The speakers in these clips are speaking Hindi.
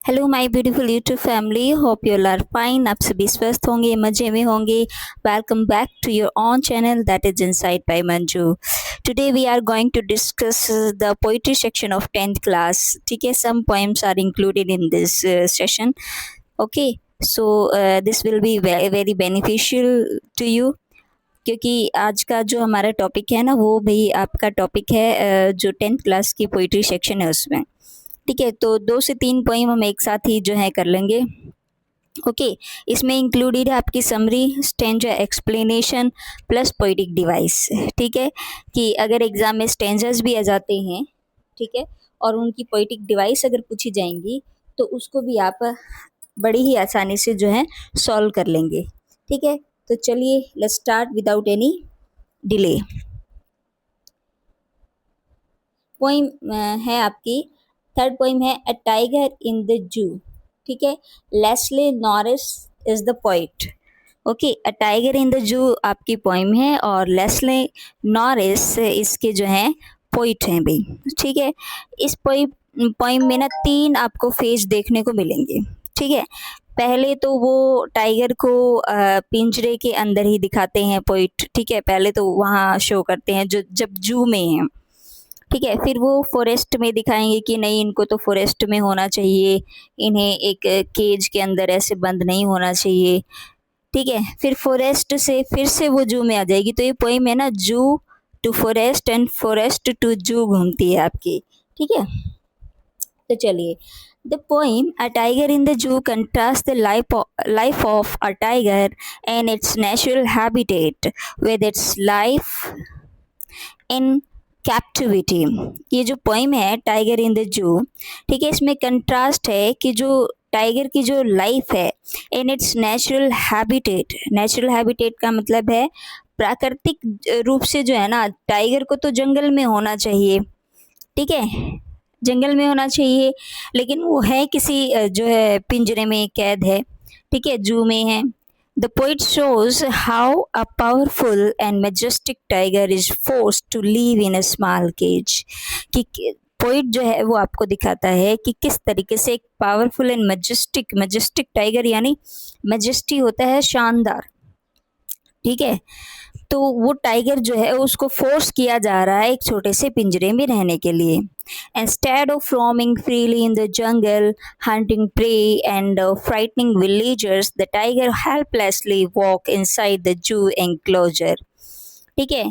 Hello my beautiful YouTube family, hope you all are fine. आप सभी स्वस्थ होंगे, मजे में होंगे। Welcome back to your own channel that is inside by Manju. Today we are going to discuss the poetry section of 10th class. ठीक है, some poems are included in this session. Okay, so this will be very beneficial to you, क्योंकि आज का जो हमारा टॉपिक है ना, वो भी आपका टॉपिक है जो 10th क्लास की पोइट्री सेक्शन है उसमें। ठीक है, तो 2 से 3 पोएम हम एक साथ ही जो है कर लेंगे। ओके, इसमें इंक्लूडेड है आपकी summary, stanza explanation plus poetic device. ठीक है, कि अगर एग्जाम में स्टेंजर्स भी आ जाते हैं, ठीक है, और उनकी पोइटिक डिवाइस अगर पूछी जाएंगी तो उसको भी आप बड़ी ही आसानी से जो है सॉल्व कर लेंगे। ठीक है, तो चलिए let's start without any delay. Poem है आपकी, थर्ड पोइम है अ टाइगर इन द जू। ठीक है, Leslie Norris is the poet. Okay, a tiger in the जू आपकी पोइम है और लेस्ले नॉरिस इसके जो हैं पोइट हैं भाई। ठीक है, इस पोइम में ना 3 आपको फेज देखने को मिलेंगे। ठीक है, पहले तो वो टाइगर को पिंजरे के अंदर ही दिखाते हैं पोइट। ठीक है, पहले तो वहाँ शो करते हैं जो जब जू में है। ठीक है, फिर वो फॉरेस्ट में दिखाएंगे कि नहीं, इनको तो फॉरेस्ट में होना चाहिए, इन्हें एक केज के अंदर ऐसे बंद नहीं होना चाहिए। ठीक है, फिर फॉरेस्ट से फिर से वो जू में आ जाएगी। तो ये पोइम है ना, zoo to forest and forest to zoo घूमती है आपकी। ठीक है, तो चलिए, the poem a tiger in the zoo contrast the life of a tiger and its natural habitat with its life in captivity. ये जो पोइम है टाइगर इन द जू, ठीक है, इसमें कंट्रास्ट है कि जो टाइगर की जो लाइफ है in its natural habitat. Natural habitat का मतलब है प्राकृतिक रूप से जो है ना, टाइगर को तो जंगल में होना चाहिए। ठीक है, जंगल में होना चाहिए, लेकिन वो है किसी जो है पिंजरे में कैद है। ठीक है, जू में है। The poet shows how a powerful and majestic tiger is forced to live in a small cage। कि पोइट जो है वो आपको दिखाता है कि किस तरीके से एक पावरफुल एंड मैजेस्टिक टाइगर, यानी मैजेस्टी होता है शानदार। ठीक है, तो वो टाइगर जो है उसको फोर्स किया जा रहा है एक छोटे से पिंजरे में रहने के लिए। Instead of roaming freely in the jungle, hunting prey and frightening villagers, the tiger helplessly walk inside the zoo enclosure। ठीक है,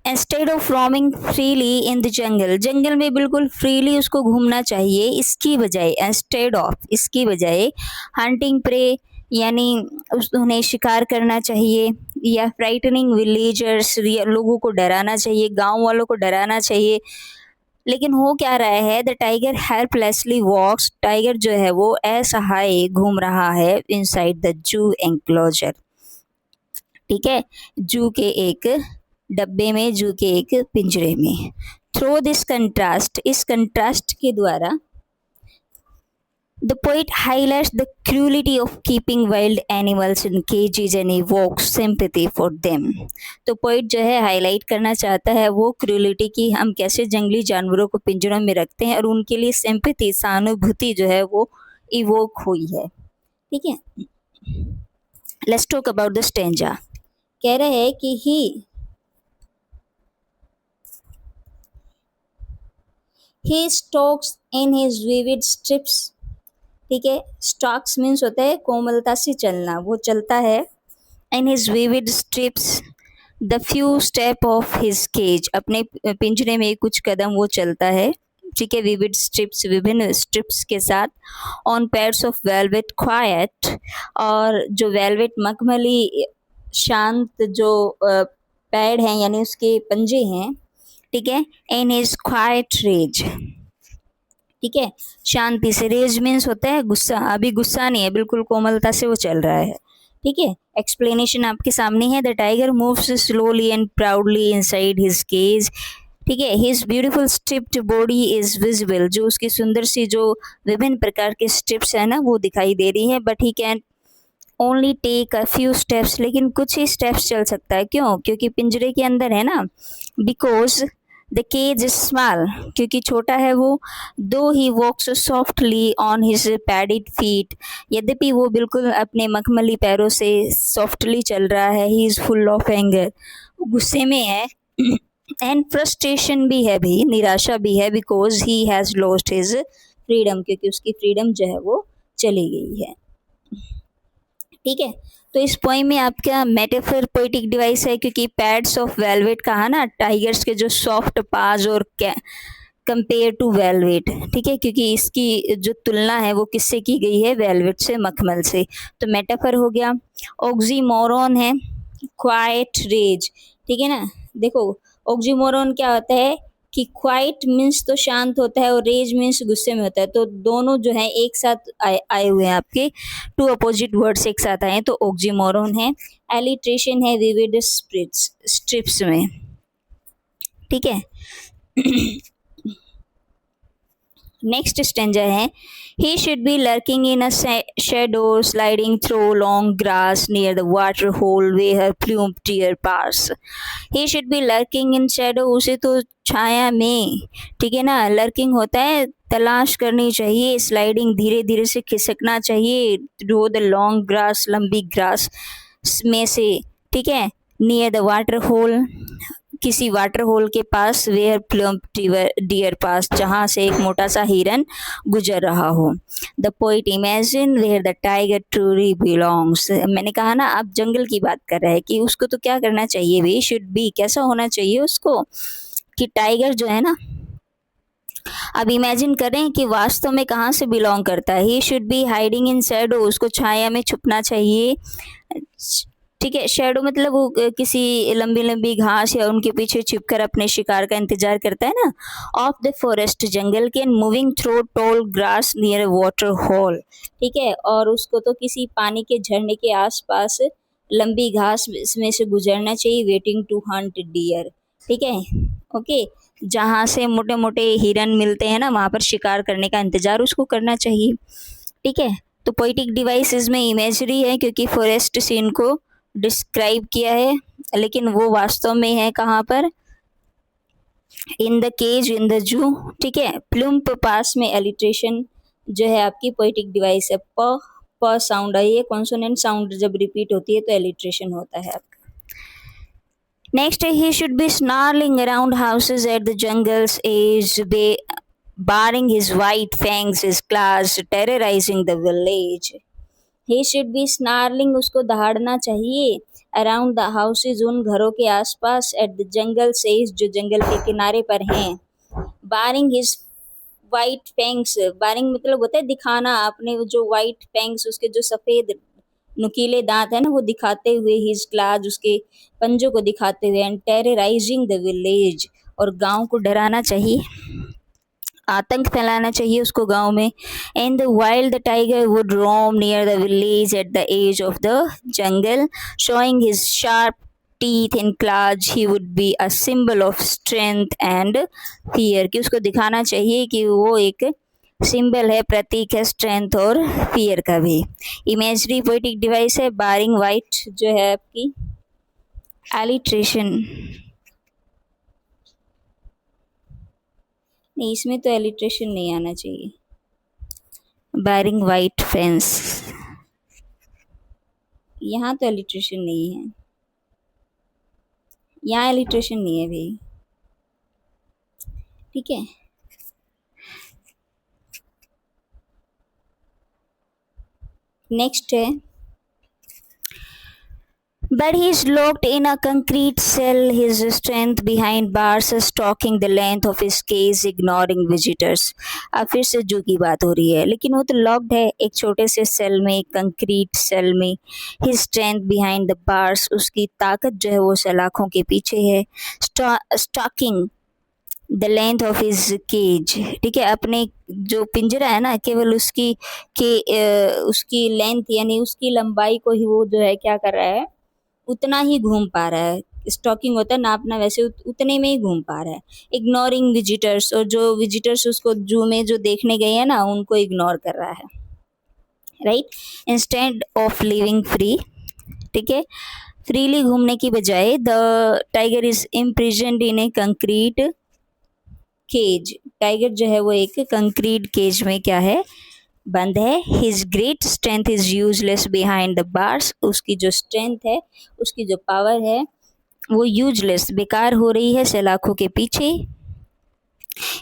instead of roaming freely in the jungle, जंगल में बिल्कुल फ्रीली उसको घूमना चाहिए, इसकी बजाय इंस्टेड ऑफ, इसकी बजाय हंटिंग प्रे यानी उन्हें शिकार करना चाहिए, या फ्राइटनिंग विलेजर्स, लोगों को डराना चाहिए, गांव वालों को डराना चाहिए। लेकिन हो क्या रहा है, the tiger helplessly walks, tiger जो है वो असहाय घूम रहा है इनसाइड द जू एंक्लोजर। ठीक है, जू के एक डब्बे में, जू के एक पिंजरे में। थ्रू दिस कंट्रास्ट, इस कंट्रास्ट के द्वारा the poet highlights the cruelty of keeping wild animals in cages and evokes sympathy for them. तो पोइट जो है हाईलाइट करना चाहता है वो क्रूलिटी की, हम कैसे जंगली जानवरों को पिंजरों में रखते हैं और उनके लिए सिंपैथी, सहानुभूति जो है वो इवोक हुई है। ठीक है, let's talk about the stanza. कह रहे हैं कि he stalks in his vivid strips। ठीक है, स्टॉक्स मीन्स होता है कोमलता से चलना, वो चलता है। In his vivid stripes the few step of his cage, अपने पिंजरे में कुछ कदम वो चलता है। ठीक है, विविड स्ट्रिप्स, विभिन्न स्ट्रिप्स के साथ। On pads of velvet quite, और जो वेलवेट मखमली शांत जो पैड हैं यानी उसके पंजे हैं। ठीक है, इन हिज क्वाइट रेज। ठीक है, शांति से, रेज मीन्स होता है गुस्सा, अभी गुस्सा नहीं है, बिल्कुल कोमलता से वो चल रहा है। ठीक है, एक्सप्लेनेशन आपके सामने है। The tiger moves slowly and proudly inside his cage. ठीक है, his beautiful striped body is visible, जो उसकी सुंदर सी जो विभिन्न प्रकार के स्ट्रिप्स है ना वो दिखाई दे रही है। But he can only take a few steps, लेकिन कुछ ही स्टेप्स चल सकता है। क्यों? क्योंकि पिंजरे के अंदर है ना। Because the cage is small, क्योंकि छोटा है वो। Though he walks softly on his padded feet, यद्यपि वो बिल्कुल अपने मखमली पैरों से सॉफ्टली चल रहा है। He is full of anger, गुस्से में है। एंड फ्रस्ट्रेशन भी है, भी निराशा भी है, because he has lost his freedom, क्योंकि उसकी फ्रीडम जो है वो चली गई है। ठीक है, तो इस पोइम में आपका मेटाफर पोइटिक डिवाइस है, क्योंकि पैड्स ऑफ वेलवेट कहा ना, टाइगर्स के जो सॉफ्ट पाज और कंपेयर टू वेलवेट। ठीक है, क्योंकि इसकी जो तुलना है वो किससे की गई है, वेलवेट से, मखमल से। तो मेटाफर हो गया। ऑक्सीमोरॉन है क्वाइट रेज। ठीक है ना, देखो ऑक्सीमोरॉन क्या होता है कि क्वाइट मीन्स तो शांत होता है और रेज मीन्स गुस्से में होता है। तो दोनों जो है एक साथ आए हुए हैं, आपके टू अपोजिट वर्ड्स एक साथ आए, तो ऑक्सीमोरॉन है। एलिट्रेशन है विविड स्ट्रिप्स में। ठीक है, नेक्स्ट स्टेंजा है, he should be lurking in a shadow sliding through long grass near the water hole where her plumed deer pass. he should be lurking in shadow, उसे तो छाया में, ठीक है ना, लर्किंग होता है तलाश करनी चाहिए, स्लाइडिंग धीरे धीरे से खिसकना चाहिए, थ्रू द लॉन्ग ग्रास, लंबी ग्रास में से, ठीक है, नियर द वाटर होल, किसी वाटर होल के पास, वेयर प्लम्प डियर पास, जहाँ से एक मोटा सा हिरन गुजर रहा हो। The poet imagine where the tiger truly belongs, मैंने कहा ना आप जंगल की बात कर रहे हैं कि उसको तो क्या करना चाहिए, वे शुड बी, कैसा होना चाहिए उसको, कि टाइगर जो है ना, अब इमेजिन करें कि वास्तव में कहाँ से बिलोंग करता है। ही should B hiding in Shadow, उसको छाया में छुपना चाहिए। ठीक है, शैडो मतलब वो किसी लंबी लंबी घास या उनके पीछे छिपकर अपने शिकार का इंतजार करता है ना। ऑफ द फॉरेस्ट, जंगल के, moving through tall grass near water hole. ठीक है, और उसको तो किसी पानी के झरने के आसपास लंबी घास में से गुजरना चाहिए, वेटिंग टू हंट डियर। ठीक है, ओके, जहाँ से मोटे मोटे हिरन मिलते हैं ना, वहाँ पर शिकार करने का इंतजार उसको करना चाहिए। ठीक है, तो पोइटिक डिवाइस इसमें इमेजरी है, क्योंकि फॉरेस्ट सीन को डिस्क्राइब किया है, लेकिन वो वास्तव में है कहाँ पर, in the cage in the zoo. ठीक है, प्लूम्प पास में एलिट्रेशन जो है आपकी पोइटिक डिवाइस है। प साउंड आई है, कॉन्सोनेंट साउंड जब रिपीट होती है तो एलिट्रेशन होता है आपका। Next, he should be snarling around houses at the jungle's edge, baring his white fangs, his claws terrorising the village. He should be snarling, उसको दहाड़ना चाहिए, अराउंड द हाउसेज, उन घरों के आसपास, एट द जंगल सेज, जो जंगल के किनारे पर हैं। बारिंग हिज वाइट फैंग्स, बारिंग मतलब होता है दिखाना, अपने जो वाइट फैंग्स, उसके जो सफ़ेद नुकीले दांत है ना, वो दिखाते हुए, हिज क्लाज, उसके पंजों को दिखाते हुए, एंड टेरराइजिंग द विलेज, और गांव को डराना चाहिए, आतंक फैलाना चाहिए उसको गांव में। And the wild the tiger would roam near the village at the edge of the jungle, showing his sharp teeth in claws, he would be a symbol of strength and fear, कि उसको दिखाना चाहिए कि वो एक सिंबल है, प्रतीक है स्ट्रेंथ और फियर का भी। इमेजरी पोइटिक डिवाइस है। बारिंग वाइट जो है आपकी एलिट्रेशन, नहीं इसमें तो एलिट्रेशन नहीं आना चाहिए। बारिंग वाइट फेंस, यहाँ तो एलिट्रेशन नहीं है, यहाँ एलिट्रेशन नहीं है भाई। ठीक है, नेक्स्ट है, but he is locked in a concrete cell, his strength behind bars, stalking the length of his cage, ignoring visitors। अब फिर से जू की बात हो रही है, लेकिन वो तो लॉक्ड है एक छोटे से सेल में, एक कंक्रीट सेल में। his strength behind the bars, उसकी ताकत जो है वो सलाखों के पीछे है। stalking the length of his cage, ठीक है, अपने जो पिंजरा है ना, केवल उसकी उसकी लेंथ यानी उसकी लंबाई को ही वो जो है क्या कर रहा है, उतना ही घूम पा रहा है। स्टॉकिंग होता है नापना, वैसे उतने में ही घूम पा रहा है। इग्नोरिंग विजिटर्स, और जो विजिटर्स उसको जू में जो देखने गए हैं ना, उनको इग्नोर कर रहा है, right. Instead of living free, ठीक है, फ्रीली घूमने की बजाय, the tiger is imprisoned in a concrete cage, टाइगर जो है वो एक कंक्रीट केज में क्या है, बंद है। His great strength is useless behind the bars, उसकी जो स्ट्रेंथ है, उसकी जो पावर है वो यूजलेस, बेकार हो रही है सलाखों के पीछे।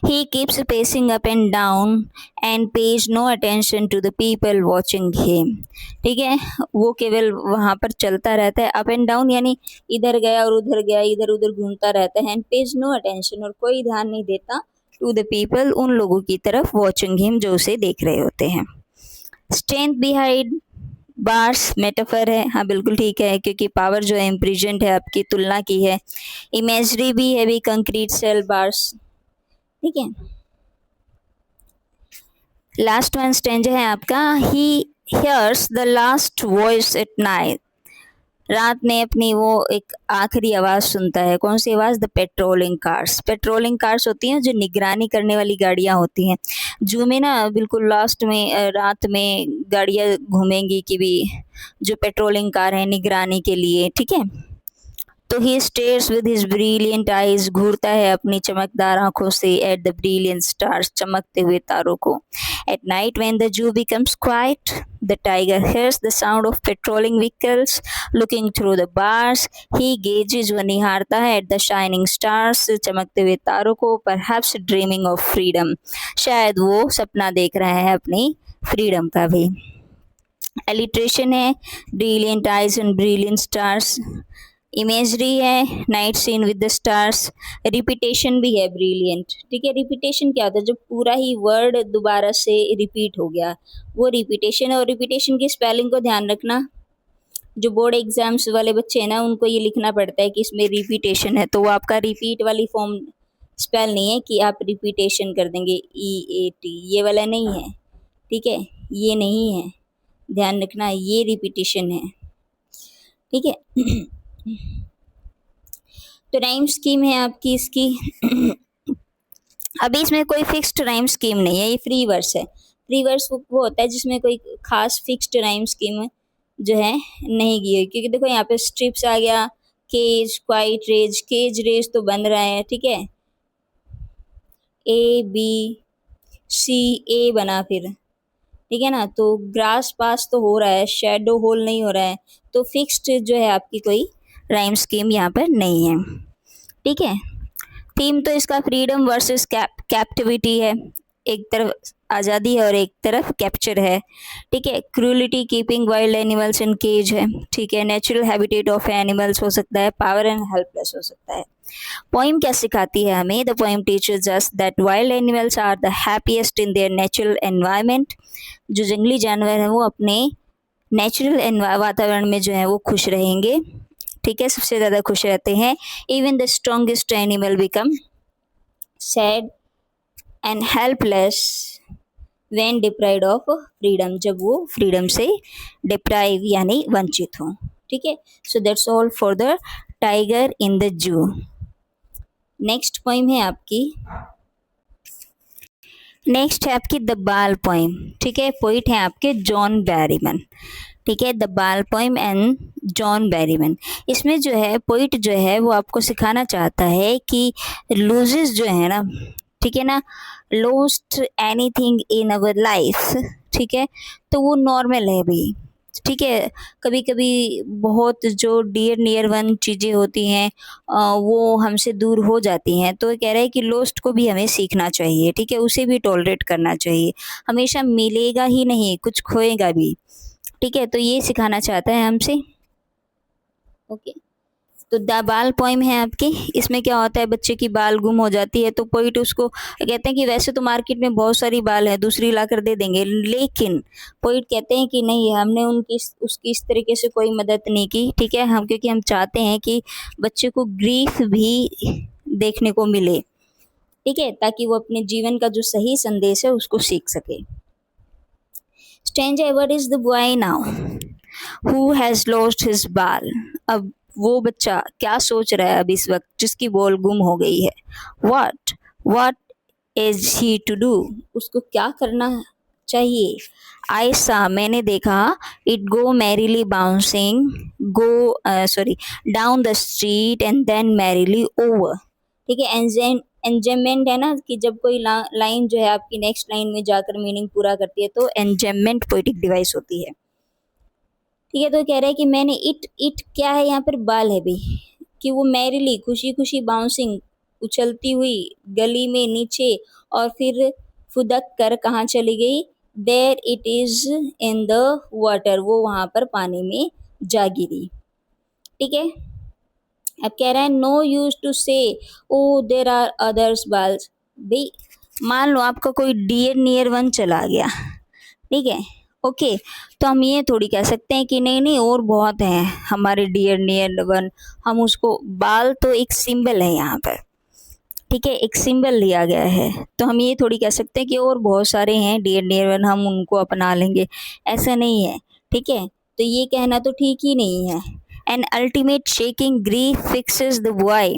He keeps pacing up and down and pays no attention to the people watching him. ठीक है, वो केवल वहाँ पर चलता रहता है, अप एंड डाउन यानी इधर गया और उधर गया, इधर उधर घूमता रहता है। एंड पेज नो अटेंशन, और कोई ध्यान नहीं देता टू द पीपल, उन लोगों की तरफ वॉचिंग हिम, जो उसे देख रहे होते हैं। स्ट्रेंथ बिहाइंड बार्स मेटाफर है, हाँ बिल्कुल ठीक है, क्योंकि पावर जो है इम्प्रिजेंट है, आपकी तुलना की है। इमेजरी भी है भी, कंक्रीट सेल बार्स, ठीक है। लास्ट वन स्टेंज है आपका, he hears the last voice at night, रात में अपनी वो एक आखिरी आवाज सुनता है। कौन सी आवाज? The patrolling cars. Patrolling cars होती हैं जो निगरानी करने वाली गाड़ियां होती हैं। जू में ना बिल्कुल लास्ट में रात में गाड़ियां घूमेंगी कि भी जो पेट्रोलिंग कार है निगरानी के लिए, ठीक है। तो he stares with his brilliant eyes, घूरता है अपनी चमकदार आंखों से एट द ब्रिलियंट स्टार्स, चमकते हुए तारों को। At night when the zoo becomes quite, the tiger hears the sound of patrolling vehicles looking through the bars, he gauges, वो निहारता है एट द शाइनिंग स्टार्स, चमकते हुए तारों को, परहैप्स ड्रीमिंग ऑफ फ्रीडम, शायद वो सपना देख रहा है अपनी फ्रीडम का भी। एलिट्रेशन है, brilliant eyes and brilliant stars. Imagery है, night scene with the stars. Repetition भी है, ब्रिलियंट, ठीक है। रिपीटेशन क्या होता है? जब पूरा ही वर्ड दोबारा से रिपीट हो गया, वो रिपीटेशन है। और रिपीटेशन की स्पेलिंग को ध्यान रखना, जो बोर्ड एग्जाम्स वाले बच्चे हैं ना, उनको ये लिखना पड़ता है कि इसमें रिपीटेशन है, तो वो आपका रिपीट वाली फॉर्म स्पेल नहीं है कि आप रिपीटेशन कर देंगे EAT, ये वाला नहीं है, ठीक है, ये नहीं है, ध्यान रखना, ये रिपीटेशन है, ठीक है। तो राइम स्कीम है आपकी इसकी। अभी इसमें कोई फिक्स्ड राइम स्कीम नहीं है, ये फ्री वर्स है। फ्री वर्स वो होता है जिसमें कोई खास फिक्स्ड राइम स्कीम जो है नहीं की है, क्योंकि देखो यहाँ पे स्ट्रिप्स आ गया, cage, quiet, rage, cage rage तो बन रहा है, ठीक है, ABCA बना फिर, ठीक है ना। तो ग्रास पास तो हो रहा है, शेडो होल नहीं हो रहा है, तो फिक्स्ड जो है आपकी कोई राइम स्कीम यहाँ पर नहीं है, ठीक है। थीम तो इसका फ्रीडम वर्सेस कैप्टिविटी है, एक तरफ आज़ादी है और एक तरफ कैप्चर है, ठीक है। Cruelty, keeping wild animals in cage है, ठीक है। नेचुरल हैबिटेट ऑफ एनिमल्स हो सकता है, पावर एंड हेल्पलेस हो सकता है। पोइम क्या सिखाती है हमें? The poem teaches us that wild animals are the happiest in their natural environment, जो जंगली जानवर हैं वो अपने नेचुरल वातावरण में जो है वो खुश रहेंगे, ठीक है, सबसे ज़्यादा खुश रहते हैं। Even the strongest animal become sad and helpless when deprived of freedom, जब वो फ्रीडम से डिप्राइव यानी वंचित हों, ठीक है। सो that's all for the tiger in the जू। नेक्स्ट पोइम है आपकी, नेक्स्ट है आपकी द बाल पोइम, ठीक है। पोइट है आपके जॉन बैरीमन, ठीक है, द बाल पोइम एंड जॉन बैरीमन। इसमें जो है पोइट जो है वो आपको सिखाना चाहता है कि लूजेस जो है ना, ठीक है ना, lost anything in our life, ठीक है, तो वो नॉर्मल है भाई, ठीक है। कभी कभी बहुत जो डियर नियर वन चीज़ें होती हैं वो हमसे दूर हो जाती हैं, तो कह रहा है कि लॉस्ट को भी हमें सीखना चाहिए, ठीक है, उसे भी टॉलरेट करना चाहिए। हमेशा मिलेगा ही नहीं, कुछ खोएगा भी, ठीक है, तो ये सिखाना चाहता है हमसे, ओके। तो द बाल पोइम है आपकी, इसमें क्या होता है, बच्चे की बाल गुम हो जाती है, तो पोइट उसको कहते हैं कि वैसे तो मार्केट में बहुत सारी बाल है, दूसरी ला कर दे देंगे, लेकिन पोइट कहते हैं कि नहीं, हमने उनकी उसकी इस तरीके से कोई मदद नहीं की, ठीक है, हम क्योंकि हम चाहते हैं कि बच्चे को ग्रीफ भी देखने को मिले, ठीक है, ताकि वो अपने जीवन का जो सही संदेश है उसको सीख सके। Stranger, what is the boy now who has lost his बाल, अब वो बच्चा क्या सोच रहा है अब इस वक्त जिसकी बॉल गुम हो गई है। What is he to do, उसको क्या करना चाहिए। आई सा, मैंने देखा, it go merrily bouncing, down the street and then merrily over, ठीक है, एंजेममेंट है ना कि जब कोई लाइन जो है आपकी नेक्स्ट लाइन में जाकर मीनिंग पूरा करती है तो एंजेममेंट पोएटिक डिवाइस होती है। ठीक है, तो कह रहा है कि मैंने इट क्या है यहाँ पर, बाल है भाई, कि वो मैरिली खुशी खुशी बाउंसिंग उछलती हुई गली में नीचे और फिर फुदक कर कहाँ चली गई, there it is in the water, वो वहां पर पानी में जा गिरी। ठीक है, अब कह रहा है नो यूज टू से ओ देर आर अदर्स बाल्स। भाई मान लो आपका कोई डियर नियर वन चला गया, ठीक है, ओके, तो हम ये थोड़ी कह सकते हैं कि नहीं नहीं और बहुत हैं हमारे डियर नियर वन, हम उसको, बाल तो एक सिंबल है यहाँ पर, ठीक है, एक सिंबल लिया गया है, तो हम ये थोड़ी कह सकते हैं कि और बहुत सारे हैं डियर नियर वन, हम उनको अपना लेंगे, ऐसा नहीं है। ठीक है, तो ये कहना तो ठीक ही नहीं है। An ultimate shaking grief fixes the boy.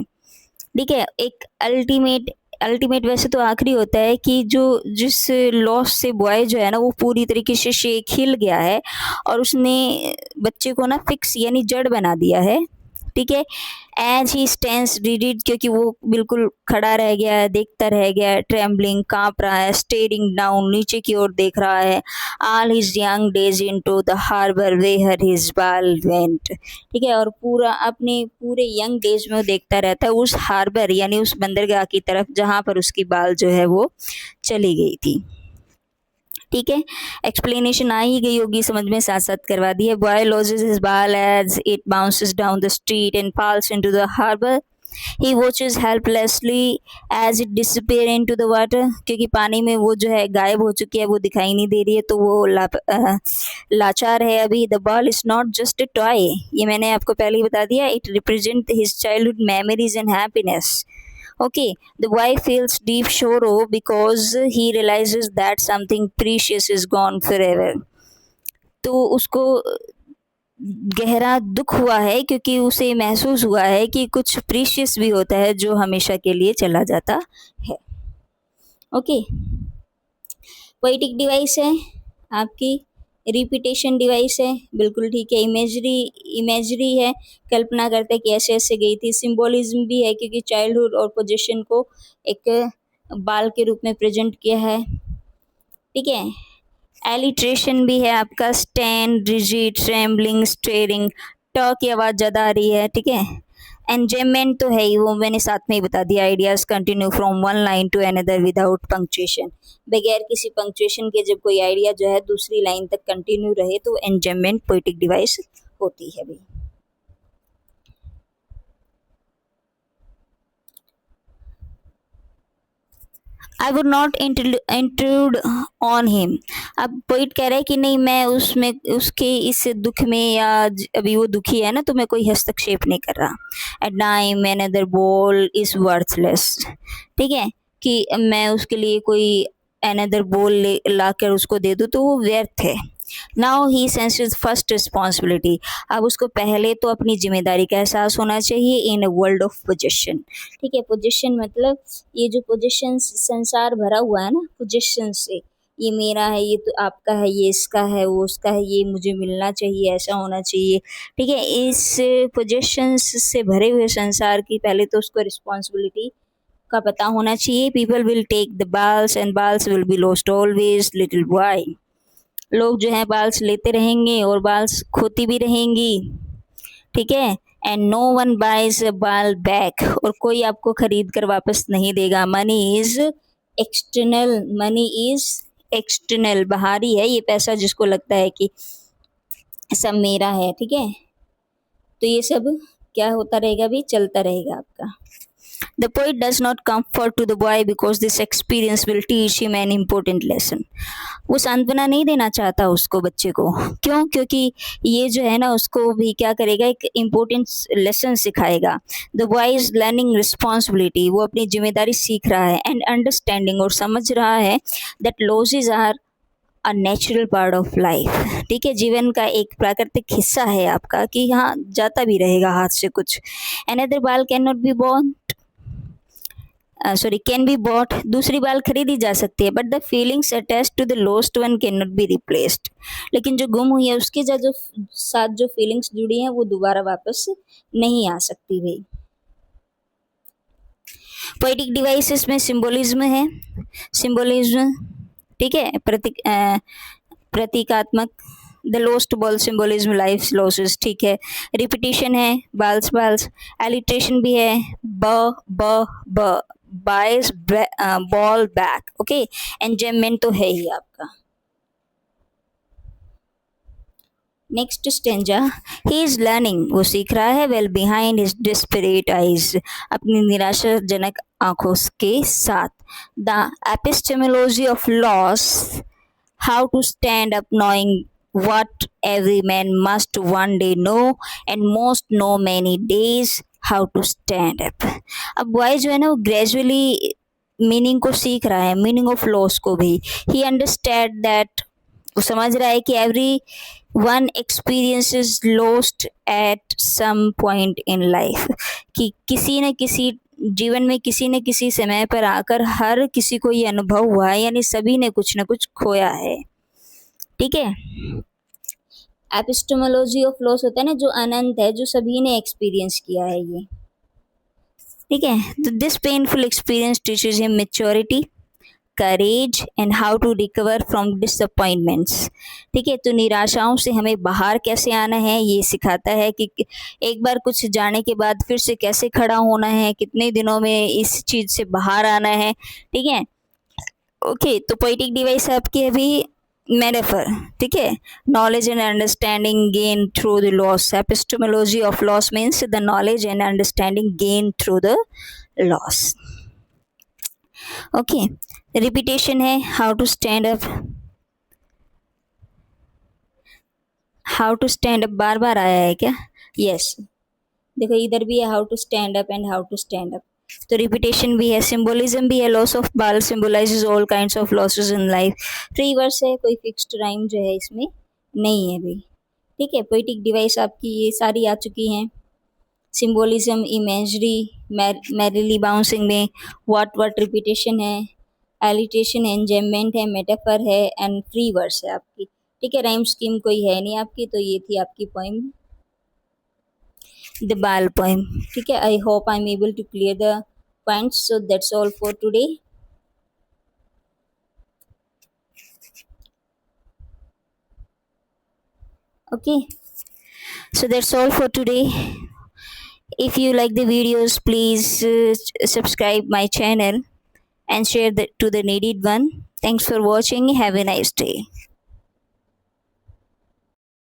ठीक है, एक अल्टीमेट, अल्टीमेट वैसे तो आखिरी होता है कि जो जिस लॉस से बॉय जो है ना वो पूरी तरीके से शेक हिल गया है और उसने बच्चे को ना फिक्स यानी जड़ बना दिया है। ठीक है, एज ही स्टैंड्स रिजिड, क्योंकि वो बिल्कुल खड़ा रह गया है, देखता रह गया है, ट्रेम्बलिंग कांप रहा है, स्टेरिंग डाउन नीचे की ओर देख रहा है, all his young days into the harbour where his ball went. ठीक है, और पूरा अपने पूरे यंग डेज में वो देखता रहता है उस हार्बर यानी उस बंदरगाह की तरफ जहाँ पर उसकी बाल जो है वो चली गई थी। ठीक है, एक्सप्लेनेशन आ ही गई होगी समझ में, साथ साथ करवा दी है। Boy loses his ball as it bounces down the street and falls into the harbour. He watches helplessly as it disappear into the water, क्योंकि पानी में वो जो है गायब हो चुकी है, वो दिखाई नहीं दे रही है, तो वो लाचार है अभी। The ball is not just a toy, ये मैंने आपको पहले ही बता दिया, it represent his childhood memories and happiness. Okay, the boy feels deep sorrow because he realizes that something precious is gone forever. तो उसको गहरा दुख हुआ है क्योंकि उसे महसूस हुआ है कि कुछ प्रीशियस भी होता है जो हमेशा के लिए चला जाता है। ओके, पोएटिक डिवाइस है आपकी, रिपीटेशन डिवाइस है, बिल्कुल ठीक है, इमेजरी है, कल्पना करते हैं कि ऐसे ऐसे गई थी, सिंबोलिज्म भी है क्योंकि चाइल्डहुड और पोजीशन को एक बाल के रूप में प्रेजेंट किया है। ठीक है, एलिट्रेशन भी है आपका, स्टैंड, रिजिड, ट्रेम्बलिंग, स्टेयरिंग, ट की आवाज़ ज़्यादा आ रही है। ठीक है, एंजॉयमेंट तो है ही, वो मैंने साथ में ही बता दिया, ideas continue from one line to another without punctuation, बगैर किसी पंक्चुएशन के जब कोई आइडिया जो है दूसरी लाइन तक कंटिन्यू रहे तो एंजॉयमेंट पोएटिक डिवाइस होती है भाई। I would not intrude on him. अब पोइट कह रहा है कि नहीं मैं उसमें उसके इस दुख में या अभी वो दुखी है ना तो मैं कोई हस्तक्षेप नहीं कर रहा। एट टाइम अनदर बोल इज वर्थलेस। ठीक है, कि मैं उसके लिए कोई अनदर बोल ला कर उसको दे दूँ तो वो व्यर्थ है। Now he senses first responsibility. अब उसको पहले तो अपनी जिम्मेदारी का एहसास होना चाहिए इन अ वर्ल्ड ऑफ पोजेशन। ठीक है, पोजेशन मतलब ये जो पोजेशन संसार भरा हुआ है ना पोजेशन से, ये मेरा है, ये तो आपका है, ये इसका है, वो उसका है, ये मुझे मिलना चाहिए, ऐसा होना चाहिए। ठीक है, इस पोजेशन से भरे हुए संसार की पहले तो उसको रिस्पॉन्सिबिलिटी का पता होना चाहिए। People will take the balls and balls will be lost always little boy. लोग जो है बाल्स लेते रहेंगे और बाल्स खोती भी रहेंगी। ठीक है, एंड नो वन बाइज बाल बैक, और कोई आपको खरीद कर वापस नहीं देगा। Money is external, money is external, बाहरी है ये पैसा जिसको लगता है कि सब मेरा है। ठीक है, तो ये सब क्या होता रहेगा भी, चलता रहेगा आपका। The poet does not comfort to the boy because this experience will teach him an important lesson. वो सांत्वना नहीं देना चाहता उसको, बच्चे को, क्यों? क्योंकि ये जो है ना उसको भी क्या करेगा, एक इम्पोर्टेंट लेसन सिखाएगा। The boy is learning responsibility, वो अपनी जिम्मेदारी सीख रहा है, एंड अंडरस्टैंडिंग, और समझ रहा है that losses are a natural part of life. ठीक है, जीवन का एक प्राकृतिक हिस्सा है आपका कि हाँ जाता भी रहेगा हाथ से कुछ। Another ball can not be born, can be bought, दूसरी बाल खरीदी जा सकती है, but the feelings attach to the lost one can not be replaced. लेकिन जो गुम हुई है उसके साथ जो फीलिंग्स जुड़ी हैं वो दोबारा वापस नहीं आ सकती भाई। पोइटिक डिवाइस इसमें सिंबोलिज्म है, सिंबोलिज्म, ठीक है, प्रतीकात्मक, the lost ball symbolism life losses, ठीक है। रिपीटिशन है, बाल्स बाल्स, एलिट्रेशन भी है, ब ब ब बाइस बॉल बैक, ओके। एंजॉयमेंट तो है ही आपका। Next stanza, he is learning, वो सीख रहा है, well behind his desperate eyes, अपनी निराशाजनक आंखों के साथ। The epistemology of loss, how to stand up knowing what every man must one day know and most know many days how to stand up। अब बॉय जो है ना वो ग्रेजुअली मीनिंग को सीख रहा है, मीनिंग ऑफ लॉस को भी। ही अंडरस्टैंड दैट, वो समझ रहा है कि everyone experiences lost at some point in life, कि किसी न किसी जीवन में किसी न किसी समय पर आकर हर किसी को ये अनुभव हुआ है, यानी सभी ने कुछ न कुछ खोया है, ठीक है। एपिस्टेमोलॉजी ऑफ लॉस होता है ना जो अनंत है, जो सभी ने एक्सपीरियंस किया है ये, ठीक है। तो this painful experience teaches him maturity, courage and how to recover from disappointments, ठीक है। तो निराशाओं से हमें बाहर कैसे आना है ये सिखाता है, कि एक बार कुछ जाने के बाद फिर से कैसे खड़ा होना है, कितने दिनों में इस चीज़ से बाहर आना है, ठीक है, ओके। तो पोइटिक डिवाइस आपकी अभी मेटाफर, ठीक है। Knowledge and understanding gain through the loss, epistemology of loss means the knowledge and understanding gain through the loss, okay. Repetition है, how to stand up, how to stand up बार बार आया है क्या? यस, देखो इधर भी है how to stand up and how to stand up. तो रिपीटेशन भी है, सिंबोलिज्म भी है, loss of ball symbolises all kinds of losses in life. Free verse है, कोई फिक्स्ड राइम जो है इसमें नहीं है अभी, ठीक है। पोइटिक डिवाइस आपकी ये सारी आ चुकी हैं। सिंबोलिज्म, इमेजरी, मैरिली बाउंसिंग में व्हाट रिपीटेशन है, एलिटेशन, एंजॉयमेंट है, मेटाफर है एंड फ्री वर्स है आपकी, ठीक है। राइम स्कीम कोई है नहीं आपकी, तो ये थी आपकी पोइम, द बाल पोइम, ठीक है। I hope I am able to clear the points, so that's all for today. Okay, so that's all for today. If you like the videos, please subscribe my channel and share to the needed one. Thanks for watching. Have a nice day.